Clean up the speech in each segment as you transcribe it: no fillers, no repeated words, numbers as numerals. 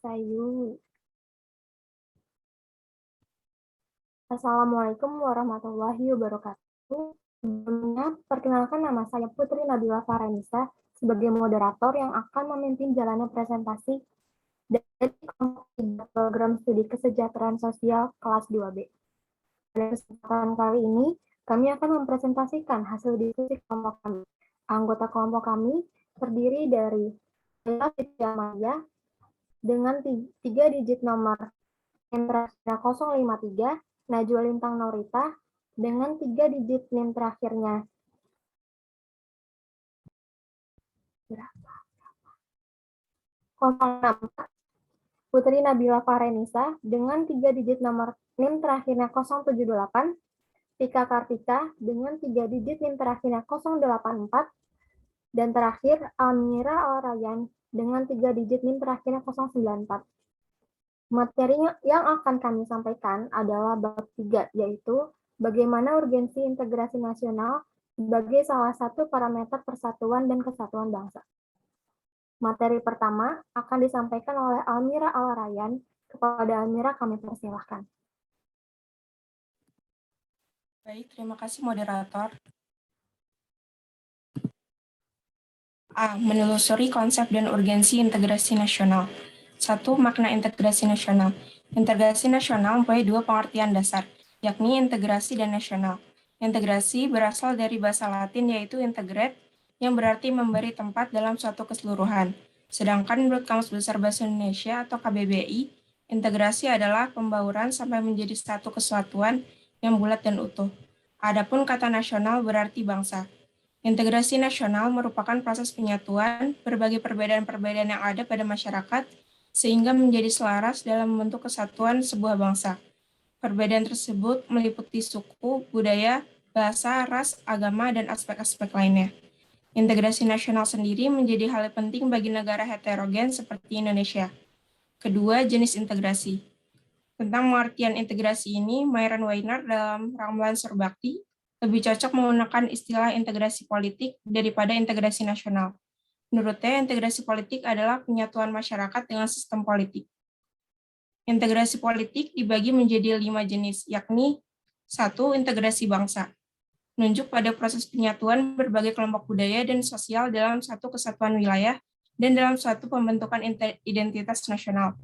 Sayu. Assalamualaikum warahmatullahi wabarakatuh. Sebelumnya, perkenalkan nama saya Putri Nabila Faranisa sebagai moderator yang akan memimpin jalannya presentasi dari kelompok 3 program studi kesejahteraan sosial kelas 2B. Pada kesempatan kali ini, kami akan mempresentasikan hasil diskusi kelompok kami. Anggota kelompok kami terdiri dari Laila Fitri Amalia dengan 3 digit nomor NIM terakhirnya 053, Najwa Lintang Norita dengan 3 digit NIM terakhirnya 064, Putri Nabila Farenisa dengan 3 digit nomor NIM terakhirnya 078, Tika Kartika dengan 3 digit NIM terakhirnya 084, dan terakhir Almira Alrayan dengan 3 digit NIM terakhirnya 094. Materi yang akan kami sampaikan adalah bab 3, yaitu bagaimana urgensi integrasi nasional sebagai salah satu parameter persatuan dan kesatuan bangsa. Materi pertama akan disampaikan oleh Almira Alrayan. Kepada Almira kami persilahkan. Baik, terima kasih moderator. A. Menelusuri konsep dan urgensi integrasi nasional. 1. Makna integrasi nasional. Integrasi nasional mempunyai 2 pengertian dasar, yakni integrasi dan nasional. Integrasi berasal dari bahasa Latin yaitu integrate, yang berarti memberi tempat dalam suatu keseluruhan. Sedangkan menurut Kamus Besar Bahasa Indonesia atau KBBI, integrasi adalah pembauran sampai menjadi satu kesatuan yang bulat dan utuh. Adapun kata nasional berarti bangsa. Integrasi nasional merupakan proses penyatuan berbagai perbedaan-perbedaan yang ada pada masyarakat sehingga menjadi selaras dalam membentuk kesatuan sebuah bangsa. Perbedaan tersebut meliputi suku, budaya, bahasa, ras, agama, dan aspek-aspek lainnya. Integrasi nasional sendiri menjadi hal penting bagi negara heterogen seperti Indonesia. Kedua, jenis integrasi. Tentang pengertian integrasi ini, Myron Weiner dalam Ramalan Surbakti lebih cocok menggunakan istilah integrasi politik daripada integrasi nasional. Menurutnya, integrasi politik adalah penyatuan masyarakat dengan sistem politik. Integrasi politik dibagi menjadi 5 jenis, yakni 1. Integrasi bangsa. Menunjuk pada proses penyatuan berbagai kelompok budaya dan sosial dalam satu kesatuan wilayah dan dalam suatu pembentukan identitas nasional.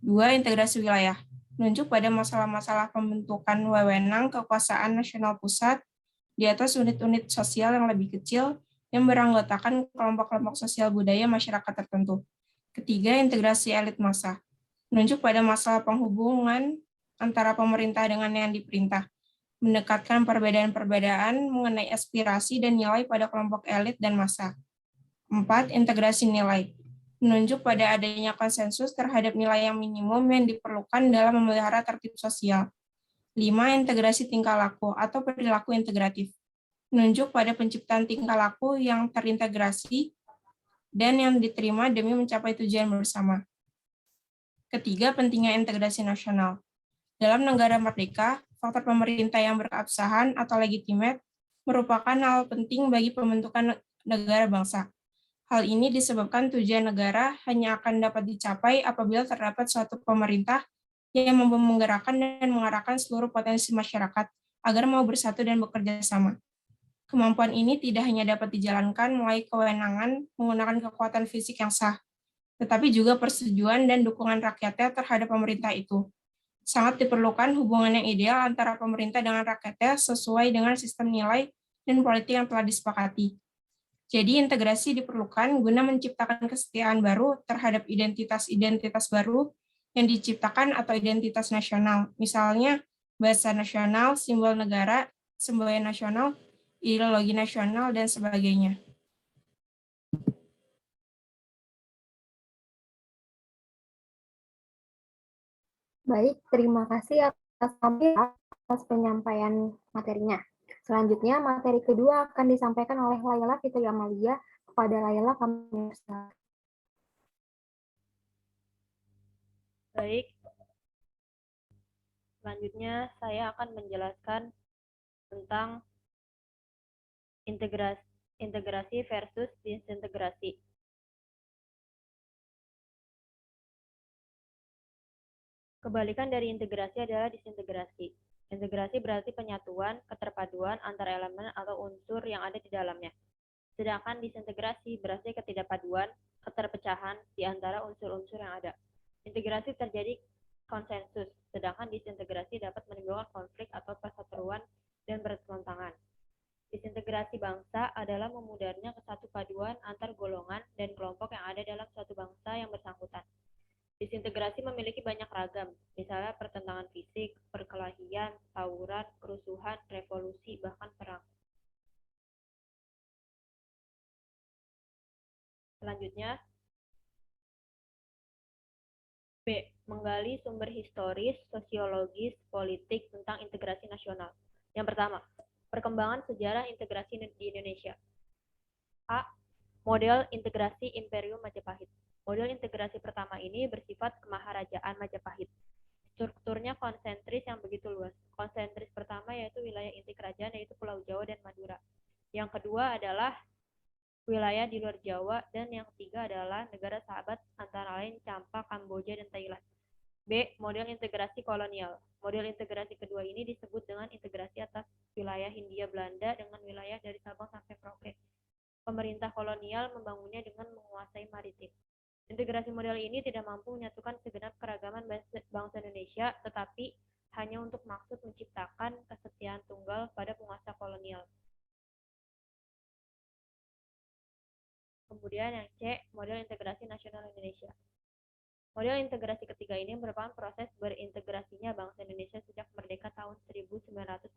2. Integrasi wilayah. Menunjuk pada masalah-masalah pembentukan wewenang kekuasaan nasional pusat di atas unit-unit sosial yang lebih kecil yang beranggotakan kelompok-kelompok sosial budaya masyarakat tertentu. Ketiga, integrasi elit massa. Menunjuk pada masalah penghubungan antara pemerintah dengan yang diperintah, mendekatkan perbedaan-perbedaan mengenai aspirasi dan nilai pada kelompok elit dan massa. 4. Integrasi nilai. Menunjuk pada adanya konsensus terhadap nilai yang minimum yang diperlukan dalam memelihara tertib sosial. 5. Integrasi tingkah laku atau perilaku integratif. Menunjuk pada penciptaan tingkah laku yang terintegrasi dan yang diterima demi mencapai tujuan bersama. Ketiga, pentingnya integrasi nasional. Dalam negara merdeka, faktor pemerintah yang berkeabsahan atau legitimate merupakan hal penting bagi pembentukan negara bangsa. Hal ini disebabkan tujuan negara hanya akan dapat dicapai apabila terdapat suatu pemerintah yang mampu menggerakkan dan mengarahkan seluruh potensi masyarakat agar mau bersatu dan bekerja sama. Kemampuan ini tidak hanya dapat dijalankan melalui kewenangan menggunakan kekuatan fisik yang sah, tetapi juga persetujuan dan dukungan rakyatnya terhadap pemerintah itu. Sangat diperlukan hubungan yang ideal antara pemerintah dengan rakyatnya sesuai dengan sistem nilai dan politik yang telah disepakati. Jadi integrasi diperlukan guna menciptakan kesetiaan baru terhadap identitas-identitas baru yang diciptakan atau identitas nasional, misalnya bahasa nasional, simbol negara, semboyan nasional, ideologi nasional, dan sebagainya. Baik, terima kasih atas penyampaian materinya. Selanjutnya, materi kedua akan disampaikan oleh Laila Fitri Amalia. Kepada Laila kami persilakan. Baik, selanjutnya saya akan menjelaskan tentang integrasi versus disintegrasi. Kebalikan dari integrasi adalah disintegrasi. Integrasi berarti penyatuan, keterpaduan antara elemen atau unsur yang ada di dalamnya. Sedangkan disintegrasi berarti ketidakpaduan, keterpecahan di antara unsur-unsur yang ada. Integrasi terjadi konsensus, sedangkan disintegrasi dapat menimbulkan konflik atau perseteruan dan bertentangan. Disintegrasi bangsa adalah memudarnya kesatu paduan antar golongan dan kelompok yang ada dalam suatu bangsa yang bersangkutan. Disintegrasi memiliki banyak ragam, misalnya pertentangan fisik, perkelahian, tawuran, kerusuhan, revolusi, bahkan perang. Selanjutnya, B. Menggali sumber historis, sosiologis, politik tentang integrasi nasional. Yang pertama, perkembangan sejarah integrasi di Indonesia. A. Model integrasi Imperium Majapahit. Model integrasi pertama ini bersifat kemaharajaan Majapahit. Strukturnya konsentris yang begitu luas. Konsentris pertama yaitu wilayah inti kerajaan yaitu Pulau Jawa dan Madura. Yang kedua adalah wilayah di luar Jawa, dan yang ketiga adalah negara sahabat antara lain Campa, Kamboja, dan Thailand. B. Model integrasi kolonial. Model integrasi kedua ini disebut dengan integrasi atas wilayah Hindia Belanda dengan wilayah dari Sabang sampai Merauke. Pemerintah kolonial membangunnya dengan menguasai maritim. Integrasi model ini tidak mampu menyatukan segenap keragaman bangsa Indonesia, tetapi hanya untuk maksud menciptakan kesetiaan tunggal pada penguasa kolonial. Kemudian yang C, model integrasi nasional Indonesia. Model integrasi ketiga ini merupakan proses berintegrasinya bangsa Indonesia sejak merdeka tahun 1945.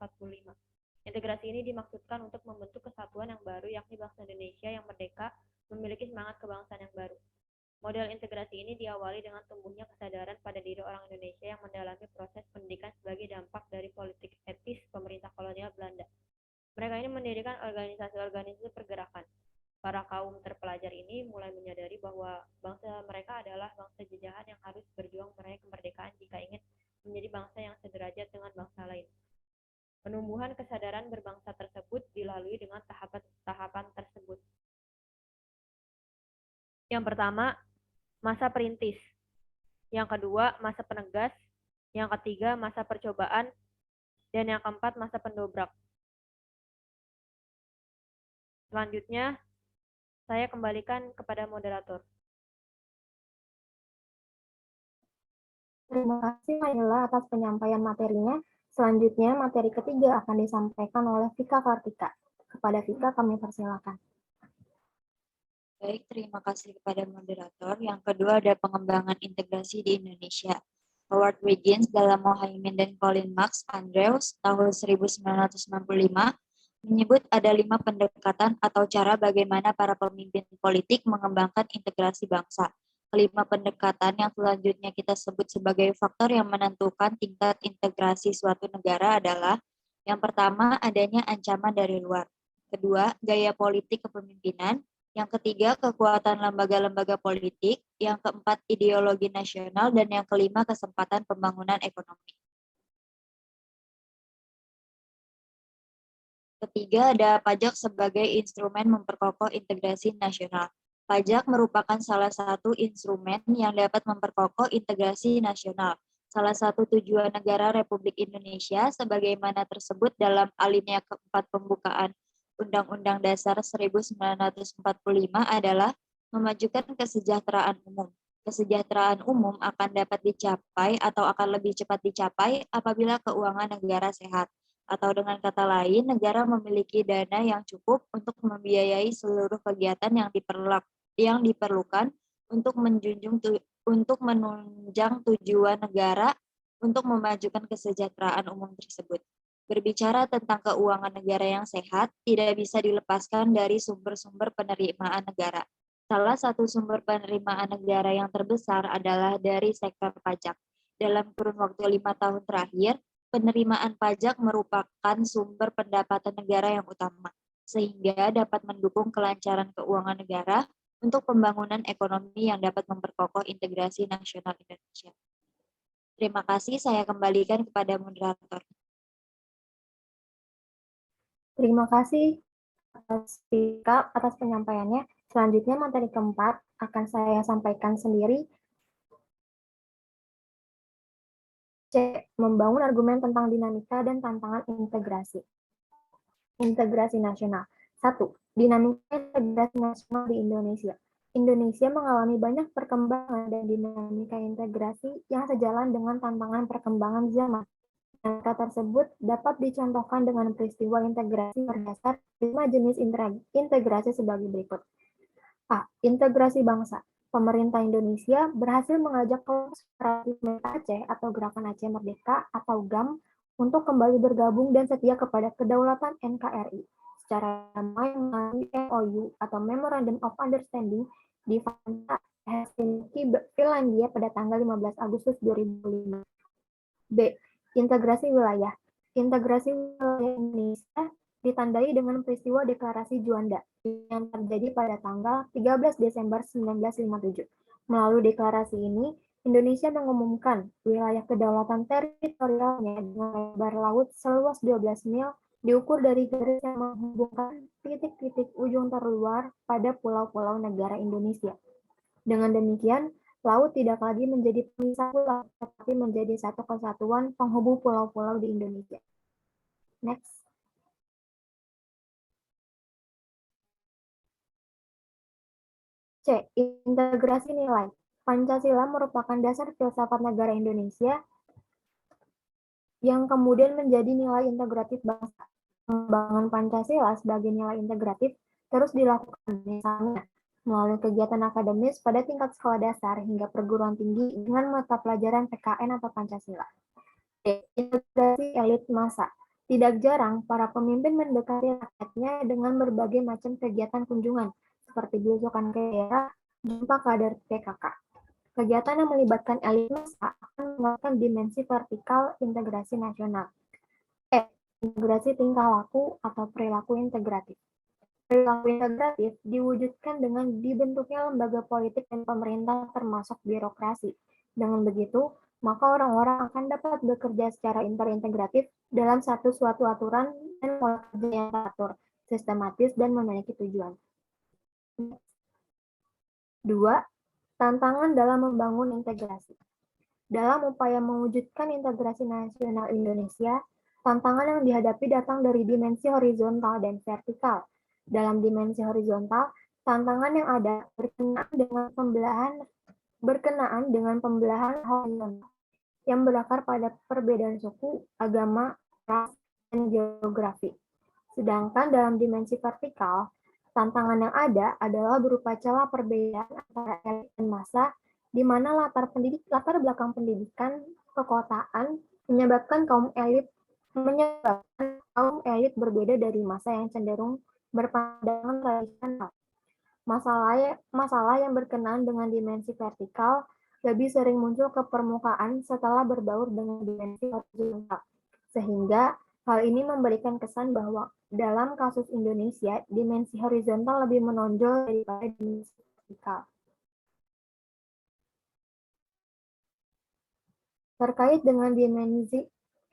Integrasi ini dimaksudkan untuk membentuk kesatuan yang baru, yakni bangsa Indonesia yang merdeka memiliki semangat kebangsaan yang baru. Model integrasi ini diawali dengan tumbuhnya kesadaran pada diri orang Indonesia yang mendalami proses pendidikan sebagai dampak dari politik etis pemerintah kolonial Belanda. Mereka ini mendirikan organisasi-organisasi pergerakan. Para kaum terpelajar ini mulai menyadari bahwa bangsa mereka adalah bangsa jajahan yang harus berjuang meraih kemerdekaan jika ingin menjadi bangsa yang sederajat dengan bangsa lain. Penumbuhan kesadaran berbangsa tersebut dilalui dengan tahapan tersebut. Yang pertama, masa perintis. Yang kedua, masa penegas. Yang ketiga, masa percobaan. Dan yang keempat, masa pendobrak. Selanjutnya, saya kembalikan kepada moderator. Terima kasih Naila atas penyampaian materinya. Selanjutnya, materi ketiga akan disampaikan oleh Vika Kartika. Kepada Vika, kami persilakan. Baik, terima kasih kepada moderator. Yang kedua ada pengembangan integrasi di Indonesia. Howard Wiggins dalam Mohaimin dan Colin Max Andrews tahun 1995 menyebut ada 5 pendekatan atau cara bagaimana para pemimpin politik mengembangkan integrasi bangsa. Kelima pendekatan yang selanjutnya kita sebut sebagai faktor yang menentukan tingkat integrasi suatu negara adalah yang pertama adanya ancaman dari luar, kedua gaya politik kepemimpinan, yang ketiga kekuatan lembaga-lembaga politik, yang keempat ideologi nasional, dan yang kelima kesempatan pembangunan ekonomi. Ketiga ada pajak sebagai instrumen memperkokoh integrasi nasional. Pajak merupakan salah satu instrumen yang dapat memperkokoh integrasi nasional. Salah satu tujuan negara Republik Indonesia sebagaimana tersebut dalam alinea keempat pembukaan Undang-Undang Dasar 1945 adalah memajukan kesejahteraan umum. Kesejahteraan umum akan dapat dicapai atau akan lebih cepat dicapai apabila keuangan negara sehat. Atau dengan kata lain, negara memiliki dana yang cukup untuk membiayai seluruh kegiatan yang diperlukan untuk menunjang tujuan negara untuk memajukan kesejahteraan umum tersebut. Berbicara tentang keuangan negara yang sehat, tidak bisa dilepaskan dari sumber-sumber penerimaan negara. Salah satu sumber penerimaan negara yang terbesar adalah dari sektor pajak. Dalam kurun waktu 5 tahun terakhir, penerimaan pajak merupakan sumber pendapatan negara yang utama, sehingga dapat mendukung kelancaran keuangan negara untuk pembangunan ekonomi yang dapat memperkokoh integrasi nasional Indonesia. Terima kasih, saya kembalikan kepada moderator. Terima kasih atas penyampaiannya. Selanjutnya materi keempat akan saya sampaikan sendiri. C. Membangun argumen tentang dinamika dan tantangan integrasi. Integrasi nasional. 1. Dinamika integrasi nasional di Indonesia. Indonesia mengalami banyak perkembangan dan dinamika integrasi yang sejalan dengan tantangan perkembangan zaman. Dinamika tersebut dapat dicontohkan dengan peristiwa integrasi berdasar 5 jenis integrasi sebagai berikut. A. Integrasi bangsa. Pemerintah Indonesia berhasil mengajak kelompok separatisme Aceh atau Gerakan Aceh Merdeka atau GAM untuk kembali bergabung dan setia kepada kedaulatan NKRI secara damai melalui MOU atau Memorandum of Understanding di Helsinki, Finlandia pada tanggal 15 Agustus 2005. B. Integrasi wilayah. Integrasi wilayah Indonesia ditandai dengan peristiwa Deklarasi Juanda yang terjadi pada tanggal 13 Desember 1957. Melalui deklarasi ini, Indonesia mengumumkan wilayah kedaulatan teritorialnya dengan lebar laut seluas 12 mil diukur dari garis yang menghubungkan titik-titik ujung terluar pada pulau-pulau negara Indonesia. Dengan demikian, laut tidak lagi menjadi pemisah pulau, tetapi menjadi satu kesatuan penghubung pulau-pulau di Indonesia. Next. C. Integrasi nilai. Pancasila merupakan dasar filsafat negara Indonesia yang kemudian menjadi nilai integratif bangsa. Pengembangan Pancasila sebagai nilai integratif terus dilakukan, misalnya melalui kegiatan akademis pada tingkat sekolah dasar hingga perguruan tinggi dengan mata pelajaran PKN atau Pancasila. D. Integrasi elit massa. Tidak jarang para pemimpin mendekati rakyatnya dengan berbagai macam kegiatan kunjungan, seperti belusukan ke daerah, jumpa kader PKK. Kegiatan yang melibatkan elit massa akan menguatkan dimensi vertikal integrasi nasional. E. Integrasi tingkah laku atau perilaku integratif. Perilaku integratif diwujudkan dengan dibentuknya lembaga politik dan pemerintah termasuk birokrasi. Dengan begitu, maka orang-orang akan dapat bekerja secara interintegratif dalam suatu aturan dan pola kerja yang teratur, sistematis, dan memiliki tujuan. 2. Tantangan dalam membangun integrasi. Dalam upaya mewujudkan integrasi nasional Indonesia, tantangan yang dihadapi datang dari dimensi horizontal dan vertikal. Dalam dimensi horizontal, tantangan yang ada berkenaan dengan pembelahan horizontal yang berakar pada perbedaan suku, agama, ras, dan geografi. Sedangkan dalam dimensi vertikal, tantangan yang ada adalah berupa celah perbedaan antara elit dan massa, di mana latar belakang pendidikan, kekotaan menyebabkan kaum elit berbeda dari massa yang cenderung berpandangan tradisional. Masalah yang berkenaan dengan dimensi vertikal lebih sering muncul ke permukaan setelah berbaur dengan dimensi horizontal. Sehingga hal ini memberikan kesan bahwa dalam kasus Indonesia, dimensi horizontal lebih menonjol daripada dimensi vertikal. Terkait dengan dimensi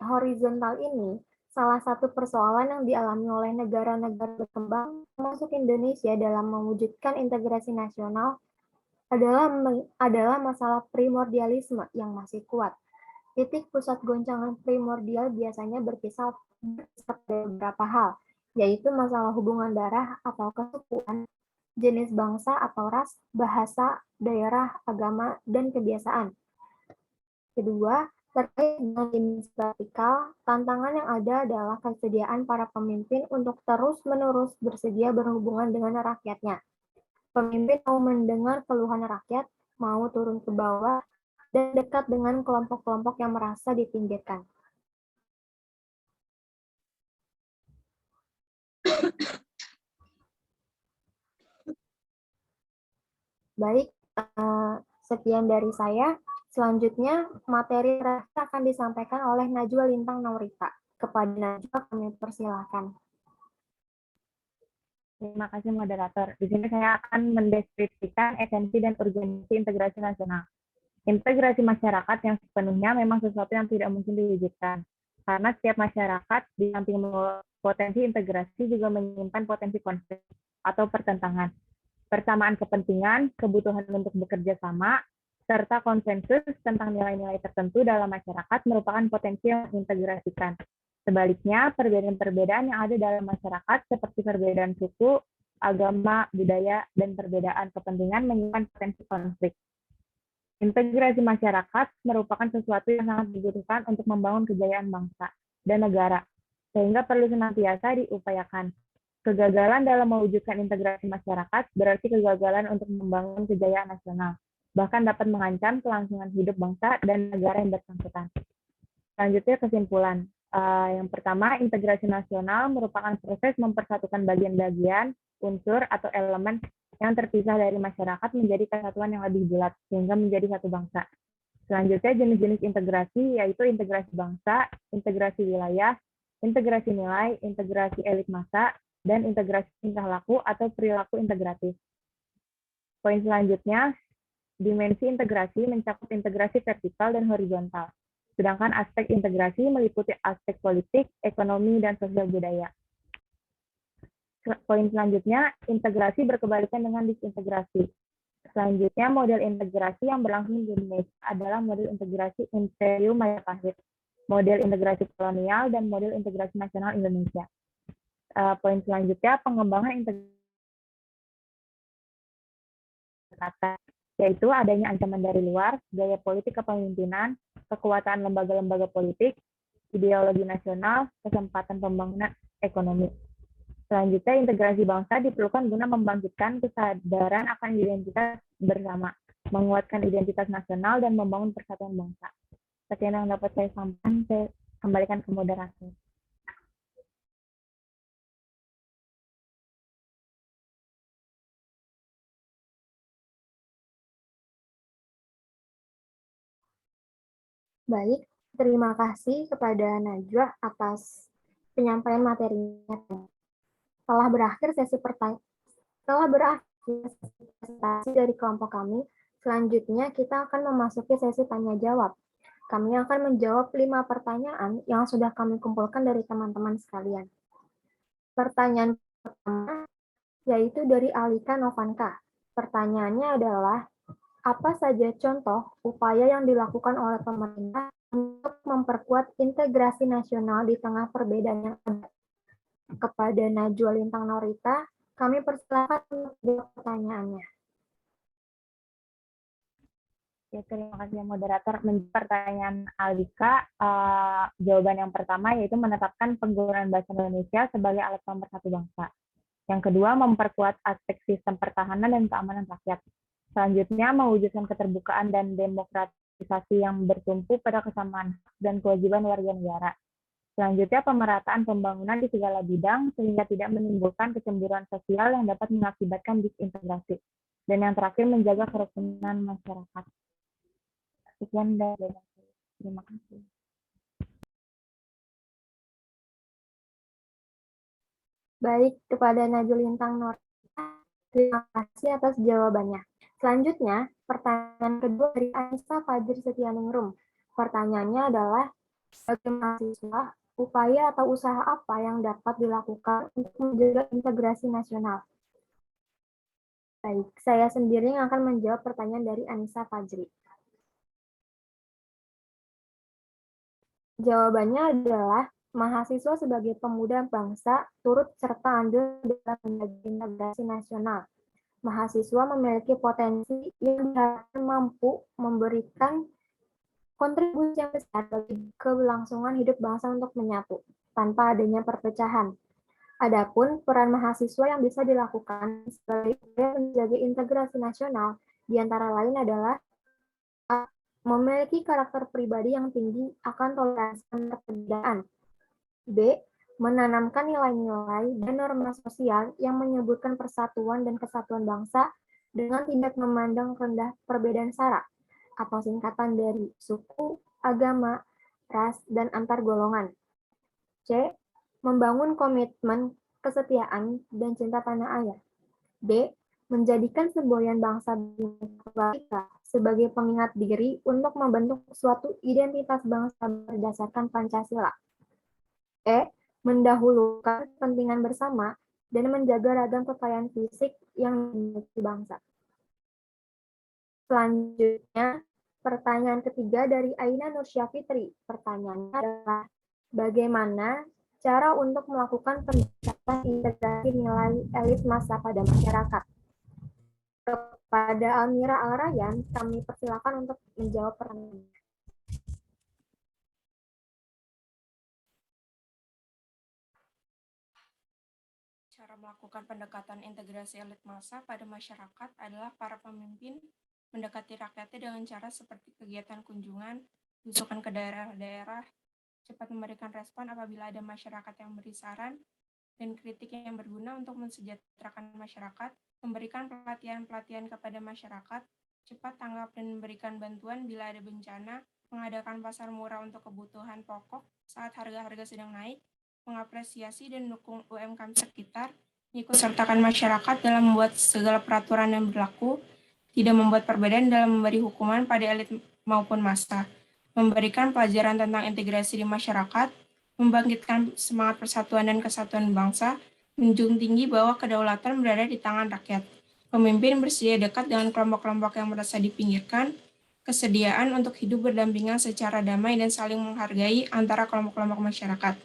horizontal ini, salah satu persoalan yang dialami oleh negara-negara berkembang, termasuk Indonesia dalam mewujudkan integrasi nasional, adalah masalah primordialisme yang masih kuat. Titik pusat goncangan primordial biasanya berkisar pada beberapa hal, yaitu masalah hubungan darah atau kesukuan, jenis bangsa atau ras, bahasa, daerah, agama, dan kebiasaan. Kedua, terkait dengan dimensi vertikal, tantangan yang ada adalah kesediaan para pemimpin untuk terus-menerus bersedia berhubungan dengan rakyatnya. Pemimpin mau mendengar keluhan rakyat, mau turun ke bawah, dan dekat dengan kelompok-kelompok yang merasa dipinggirkan. Baik, sekian dari saya. Selanjutnya, materi terakhir akan disampaikan oleh Najwa Lintang Naurita. Kepada Najwa, kami persilahkan. Terima kasih moderator. Di sini saya akan mendeskripsikan esensi dan urgensi integrasi nasional. Integrasi masyarakat yang sepenuhnya memang sesuatu yang tidak mungkin diwujudkan. Karena setiap masyarakat di samping potensi integrasi juga menyimpan potensi konflik atau pertentangan. Persamaan kepentingan, kebutuhan untuk bekerja sama, serta konsensus tentang nilai-nilai tertentu dalam masyarakat merupakan potensi yang mengintegrasikan. Sebaliknya, perbedaan-perbedaan yang ada dalam masyarakat seperti perbedaan suku, agama, budaya, dan perbedaan kepentingan menyimpan potensi konflik. Integrasi masyarakat merupakan sesuatu yang sangat dibutuhkan untuk membangun kejayaan bangsa dan negara, sehingga perlu senantiasa diupayakan. Kegagalan dalam mewujudkan integrasi masyarakat berarti kegagalan untuk membangun kejayaan nasional, bahkan dapat mengancam kelangsungan hidup bangsa dan negara yang bersangkutan. Selanjutnya kesimpulan. Yang pertama, integrasi nasional merupakan proses mempersatukan bagian-bagian, unsur, atau elemen yang terpisah dari masyarakat menjadi kesatuan yang lebih bulat, sehingga menjadi satu bangsa. Selanjutnya, jenis-jenis integrasi, yaitu integrasi bangsa, integrasi wilayah, integrasi nilai, integrasi elit massa, dan integrasi tingkah laku atau perilaku integratif. Poin selanjutnya, dimensi integrasi mencakup integrasi vertikal dan horizontal. Sedangkan aspek integrasi meliputi aspek politik, ekonomi, dan sosial budaya. Poin selanjutnya, integrasi berkebalikan dengan disintegrasi. Selanjutnya, model integrasi yang berlangsung di Indonesia adalah model integrasi Imperium Majapahit, model integrasi kolonial, dan model integrasi nasional Indonesia. Poin selanjutnya, pengembangan integrasi yaitu adanya ancaman dari luar, gaya politik kepemimpinan, kekuatan lembaga-lembaga politik, ideologi nasional, kesempatan pembangunan ekonomi. Selanjutnya, integrasi bangsa diperlukan guna membangkitkan kesadaran akan identitas bersama, menguatkan identitas nasional, dan membangun persatuan bangsa. Sekian yang dapat saya sampaikan, saya kembalikan ke moderator. Baik, terima kasih kepada Najwa atas penyampaian materinya. Setelah berakhir sesi presentasi dari kelompok kami, selanjutnya kita akan memasuki sesi tanya jawab. Kami akan menjawab 5 pertanyaan yang sudah kami kumpulkan dari teman-teman sekalian. Pertanyaan pertama yaitu dari Alika Novanka. Pertanyaannya adalah, apa saja contoh upaya yang dilakukan oleh pemerintah untuk memperkuat integrasi nasional di tengah perbedaan yang ada? Kepada Najwa Lintang Norita, kami persilakan untuk menjawab pertanyaannya. Ya, terima kasih moderator. Menjawab pertanyaan Alika, jawaban yang pertama yaitu menetapkan penggunaan bahasa Indonesia sebagai alat pemersatu bangsa. Yang kedua, memperkuat aspek sistem pertahanan dan keamanan rakyat. Selanjutnya, mewujudkan keterbukaan dan demokratisasi yang bertumpu pada kesamaan hak dan kewajiban warga negara. Selanjutnya, pemerataan pembangunan di segala bidang sehingga tidak menimbulkan kecemburuan sosial yang dapat mengakibatkan disintegrasi. Dan yang terakhir, menjaga kerukunan masyarakat. Sekian dari saya. Terima kasih. Baik, kepada Najwa Lintang Norita, terima kasih atas jawabannya. Selanjutnya, pertanyaan kedua dari Anissa Fajri Setianingrum. Pertanyaannya adalah, sebagai mahasiswa, upaya atau usaha apa yang dapat dilakukan untuk menjaga integrasi nasional? Baik, saya sendiri yang akan menjawab pertanyaan dari Anissa Fajri. Jawabannya adalah, mahasiswa sebagai pemuda bangsa turut serta andil dalam menjaga integrasi nasional. Mahasiswa memiliki potensi yang diharapkan mampu memberikan kontribusi yang besar bagi keberlangsungan hidup bangsa untuk menyatu, tanpa adanya perpecahan. Adapun peran mahasiswa yang bisa dilakukan sebagai menjaga integrasi nasional, diantara lain adalah A, memiliki karakter pribadi yang tinggi akan toleransi dan perbedaan. B, menanamkan nilai-nilai dan norma sosial yang menyebutkan persatuan dan kesatuan bangsa dengan tidak memandang rendah perbedaan sara, atau singkatan dari suku, agama, ras, dan antar golongan. C, membangun komitmen, kesetiaan, dan cinta tanah air. D, menjadikan semboyan bangsa sebagai pengingat diri untuk membentuk suatu identitas bangsa berdasarkan Pancasila. E, mendahulukan kepentingan bersama dan menjaga ragam kekayaan fisik yang dimiliki bangsa. Selanjutnya, pertanyaan ketiga dari Aina Nursya Fitri. Pertanyaannya adalah, bagaimana cara untuk melakukan pendekatan integrasi nilai elit massa pada masyarakat? Kepada Almira Alrayan, kami persilakan untuk menjawab pertanyaan. Cara melakukan pendekatan integrasi elit massa pada masyarakat adalah para pemimpin mendekati rakyatnya dengan cara seperti kegiatan kunjungan, belusukan ke daerah-daerah, cepat memberikan respon apabila ada masyarakat yang beri saran, dan kritik yang berguna untuk mensejahterakan masyarakat, memberikan pelatihan-pelatihan kepada masyarakat, cepat tanggap dan memberikan bantuan bila ada bencana, mengadakan pasar murah untuk kebutuhan pokok saat harga-harga sedang naik, mengapresiasi dan mendukung UMKM sekitar, ikut sertakan masyarakat dalam membuat segala peraturan yang berlaku, tidak membuat perbedaan dalam memberi hukuman pada elit maupun massa, memberikan pelajaran tentang integrasi di masyarakat, membangkitkan semangat persatuan dan kesatuan bangsa, menjunjung tinggi bahwa kedaulatan berada di tangan rakyat. Pemimpin bersedia dekat dengan kelompok-kelompok yang merasa dipinggirkan, kesediaan untuk hidup berdampingan secara damai dan saling menghargai antara kelompok-kelompok masyarakat.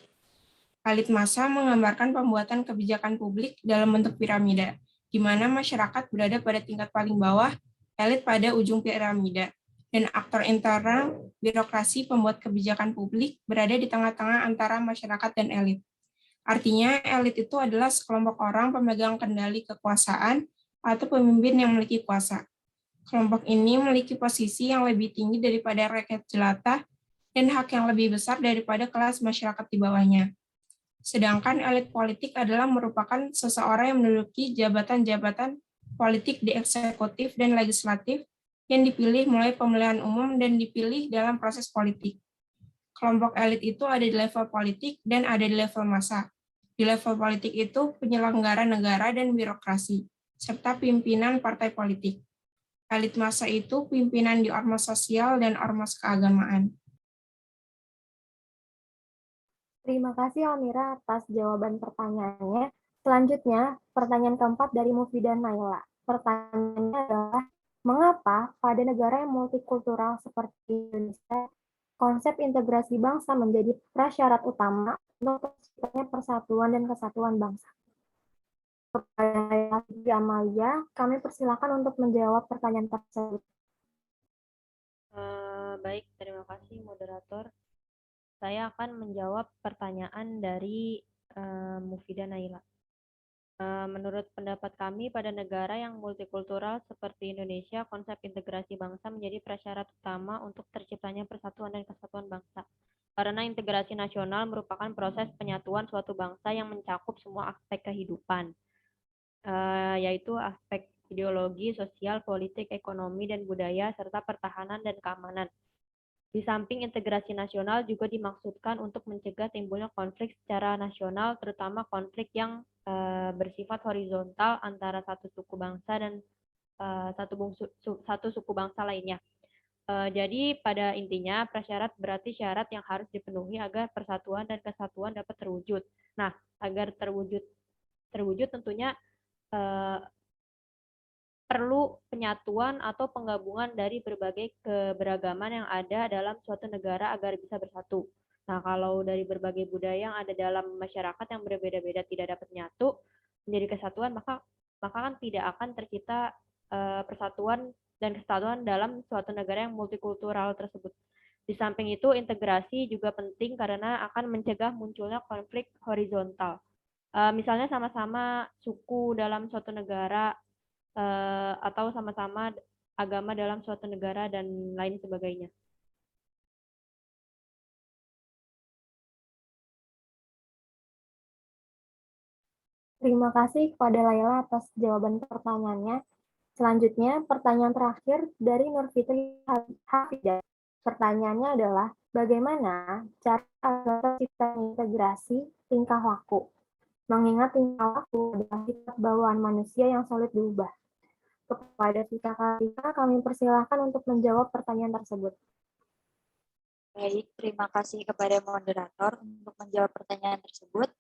Elit massa menggambarkan pembuatan kebijakan publik dalam bentuk piramida, di mana masyarakat berada pada tingkat paling bawah, elit pada ujung piramida, dan aktor internal birokrasi pembuat kebijakan publik berada di tengah-tengah antara masyarakat dan elit. Artinya, elit itu adalah sekelompok orang pemegang kendali kekuasaan atau pemimpin yang memiliki kuasa. Kelompok ini memiliki posisi yang lebih tinggi daripada rakyat jelata dan hak yang lebih besar daripada kelas masyarakat di bawahnya. Sedangkan elit politik adalah merupakan seseorang yang menduduki jabatan-jabatan politik di eksekutif dan legislatif yang dipilih mulai pemilihan umum dan dipilih dalam proses politik. Kelompok elit itu ada di level politik dan ada di level massa. Di level politik itu penyelenggara negara dan birokrasi, serta pimpinan partai politik. Elit massa itu pimpinan di ormas sosial dan ormas keagamaan. Terima kasih Almira atas jawaban pertanyaannya. Selanjutnya, pertanyaan keempat dari Mufidan Naila. Pertanyaannya adalah, mengapa pada negara yang multikultural seperti Indonesia, konsep integrasi bangsa menjadi prasyarat utama untuk terciptanya persatuan dan kesatuan bangsa? Kepada Naila Fitri Amalia, kami persilakan untuk menjawab pertanyaan tersebut. Baik, terima kasih moderator. Saya akan menjawab pertanyaan dari Mufidah Naila. Menurut pendapat kami, pada negara yang multikultural seperti Indonesia, konsep integrasi bangsa menjadi prasyarat utama untuk terciptanya persatuan dan kesatuan bangsa. Karena integrasi nasional merupakan proses penyatuan suatu bangsa yang mencakup semua aspek kehidupan, yaitu aspek ideologi, sosial, politik, ekonomi, dan budaya, serta pertahanan dan keamanan. Di samping integrasi nasional juga dimaksudkan untuk mencegah timbulnya konflik secara nasional, terutama konflik yang bersifat horizontal antara satu suku bangsa dan satu suku bangsa lainnya. Jadi pada intinya prasyarat berarti syarat yang harus dipenuhi agar persatuan dan kesatuan dapat terwujud. Nah, agar terwujud tentunya perlu penyatuan atau penggabungan dari berbagai keberagaman yang ada dalam suatu negara agar bisa bersatu. Nah, kalau dari berbagai budaya yang ada dalam masyarakat yang berbeda-beda tidak dapat menyatu menjadi kesatuan, maka kan tidak akan tercipta persatuan dan kesatuan dalam suatu negara yang multikultural tersebut. Di samping itu, integrasi juga penting karena akan mencegah munculnya konflik horizontal. Misalnya sama-sama suku dalam suatu negara, atau sama-sama agama dalam suatu negara dan lain sebagainya. Terima kasih kepada Laila atas jawaban pertanyaannya. Selanjutnya, pertanyaan terakhir dari Nurfitri Hafidah. Pertanyaannya adalah, bagaimana cara agar tercipta integrasi tingkah laku? Mengingat tingkah laku adalah sifat bawaan manusia yang sulit diubah. Kepada Tika Kartika, kami persilahkan untuk menjawab pertanyaan tersebut. Baik, terima kasih kepada moderator untuk menjawab pertanyaan tersebut.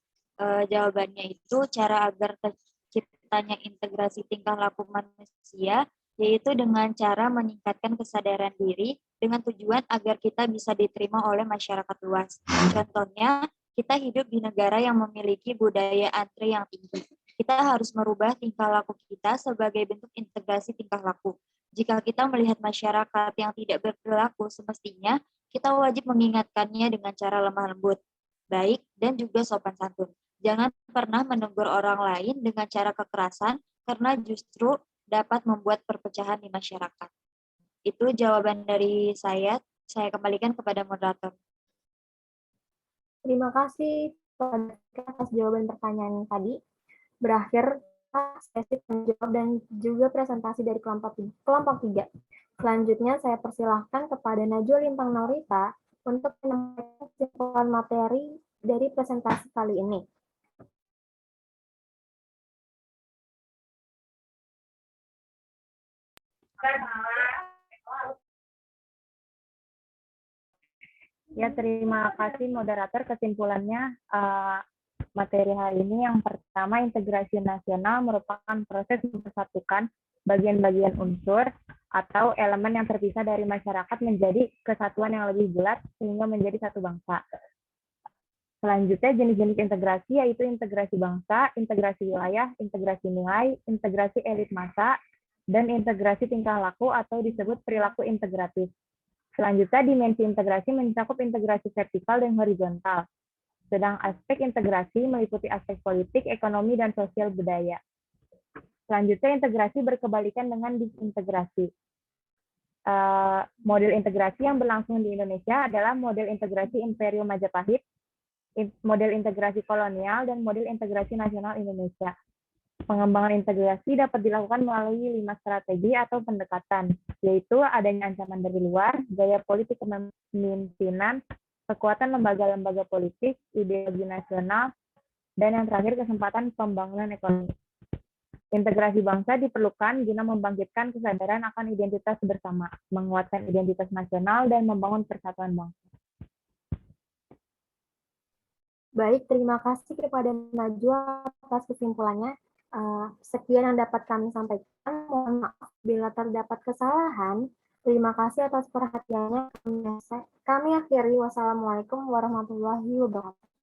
Jawabannya itu cara agar terciptanya integrasi tingkah laku manusia yaitu dengan cara meningkatkan kesadaran diri dengan tujuan agar kita bisa diterima oleh masyarakat luas. Contohnya, kita hidup di negara yang memiliki budaya antre yang tinggi. Kita harus merubah tingkah laku kita sebagai bentuk integrasi tingkah laku. Jika kita melihat masyarakat yang tidak berperilaku semestinya, kita wajib mengingatkannya dengan cara lemah lembut, baik, dan juga sopan santun. Jangan pernah menegur orang lain dengan cara kekerasan, karena justru dapat membuat perpecahan di masyarakat. Itu jawaban dari saya. Saya kembalikan kepada moderator. Terima kasih atas jawaban pertanyaan tadi. Berakhir sesi menjawab dan juga presentasi dari kelompok 3. Selanjutnya saya persilahkan kepada Najwa Lintang Norita untuk menyampaikan kesimpulan materi dari presentasi kali ini. Ya, terima kasih moderator. Kesimpulannya, materi hari ini yang pertama, integrasi nasional merupakan proses mempersatukan bagian-bagian unsur atau elemen yang terpisah dari masyarakat menjadi kesatuan yang lebih bulat sehingga menjadi satu bangsa. Selanjutnya, jenis-jenis integrasi yaitu integrasi bangsa, integrasi wilayah, integrasi nilai, integrasi elit massa, dan integrasi tingkah laku atau disebut perilaku integratif. Selanjutnya, dimensi integrasi mencakup integrasi vertikal dan horizontal. Sedang aspek integrasi meliputi aspek politik, ekonomi, dan sosial budaya. Selanjutnya, integrasi berkebalikan dengan disintegrasi. Model integrasi yang berlangsung di Indonesia adalah model integrasi Imperium Majapahit, model integrasi kolonial, dan model integrasi nasional Indonesia. Pengembangan integrasi dapat dilakukan melalui 5 strategi atau pendekatan, yaitu adanya ancaman dari luar, gaya politik kepemimpinan, kekuatan lembaga-lembaga politik, ideologi nasional, dan yang terakhir kesempatan pembangunan ekonomi. Integrasi bangsa diperlukan guna membangkitkan kesadaran akan identitas bersama, menguatkan identitas nasional, dan membangun persatuan bangsa. Baik, terima kasih kepada Najwa atas kesimpulannya. Sekian yang dapat kami sampaikan. Mohon maaf bila terdapat kesalahan. Terima kasih atas perhatiannya. Kami akhiri. Wassalamualaikum warahmatullahi wabarakatuh.